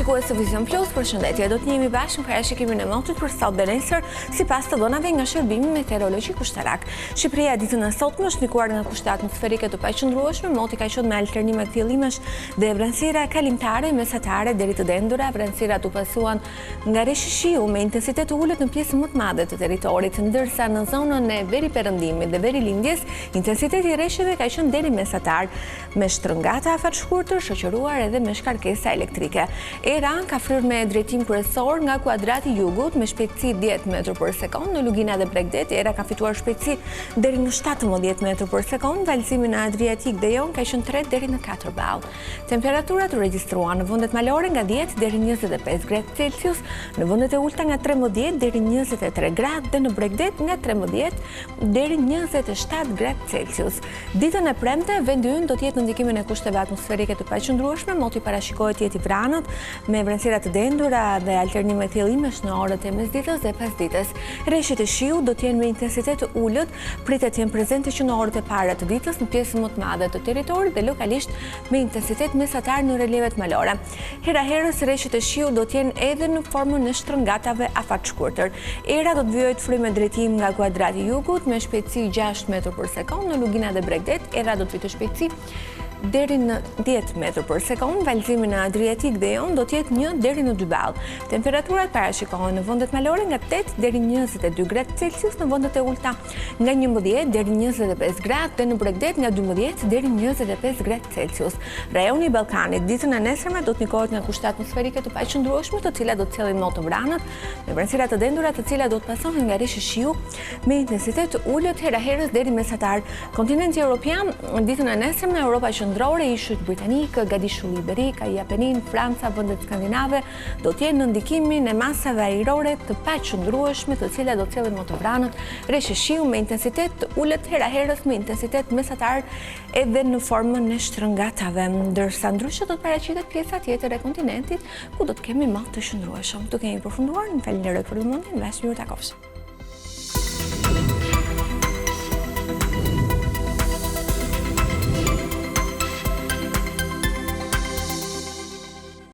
Shikues të Vision Plus, përshëndetje. Do të jemi bashkë në parashikimin e motit për sot dhe nesër, sipas të dhënave nga Shërbimi Meteorologjik Ushtarak. Shqipëria ditën e sotme është ndikuar nga kushte atmosferike të paqëndrueshme, moti ka qenë me alternime fillimesh dhe vranësira kalimtare mesatare deri të dendura. Vranësirat u pasuan nga reshishiu me intensitet të ulët në pjesën më të madhe të territorit, ndërsa në zonën e veriperëndimit dhe verilindjes, intensiteti i rreshjeve ka qenë deri mesatar, me shtrëngata afat shkurtër shoqëruar edhe me shkarkesa elektrike. Era ka fryrë me drejtim kryesor nga kuadrati jugut me shpejtësi 10 m/s. Në Lugina dhe Bregdet, era ka fituar shpejtësi deri në 17 m/s. Valësimi në Adriatik dhe Jon ka qenë 3 deri në 4 ball. Temperaturat u regjistruan në vendet malore nga 10 deri 25 gradë Celsius, në vendet e ulta nga 13 deri 23 gradë dhe në Bregdet nga 13 deri 27 gradë Celsius. Ditën e premte, vendi ynë do të jetë në ndikimin e kushteve atmosferike të paqëndrueshme, moti parashikohet të jetë i vranët me vranësira të dendura dhe alternime fillimesh në orët e mesditës dhe pasdites. Rreshtet e shiut do të jenë me intensitet të ulët, pritet të jenë prezente që në orët e para të ditës në pjesën më të madhe të territorit dhe lokalisht me intensitet mesatar në relievet malore. Hera herës rreshtet e shiut do të jenë edhe në formën e shtrëngatave afat shkurtër. Era do të vijojë të frymë drejtim nga kuadrati jugut me shpejtësi 6 m/s. Në Lugina dhe Bregdet, era do të vijë të shpejtësi deri në 10 m/s. Valësimi në Adriatik dhe Jon do të jetë 1 deri në 2 ball. Temperaturat parashikohen në vendet malore nga 8 deri 22 gradë Celsius, në vendet e ulta nga 11 deri 25 gradë dhe në Bregdet nga 12 deri 25 gradë Celsius. Rajoni i Ballkanit ditën e nesërme do të ndikohet nga kushte atmosferike të paqëndrueshme, të cilat do të sjellin motë të vranët, me vranësira të dendura të cilat do të pasohen nga rreshshiu me intensitet të ulët hera herës deri mesatar. Kontinenti Evropian ditën e nesërme, Europa qendrore, ishujt britanik, Gadishulli Iberik, Apenin, Franca, vendet skandinave do të jenë në ndikimin e masave ajrore të paqëndrueshme, të cilat do të sjellin motë të vranët, rreshshiu me intensitet të ulët hera herës me intensitet mesatar edhe në formën e shtrëngatave, ndërsa ndryshe do të paraqitet pjesa tjetër e kontinentit ku do të kemi motë të shndrueshëm. Tu kemi përfunduar, më falenderoj për vëmendjen, vazhdimit takofshëm.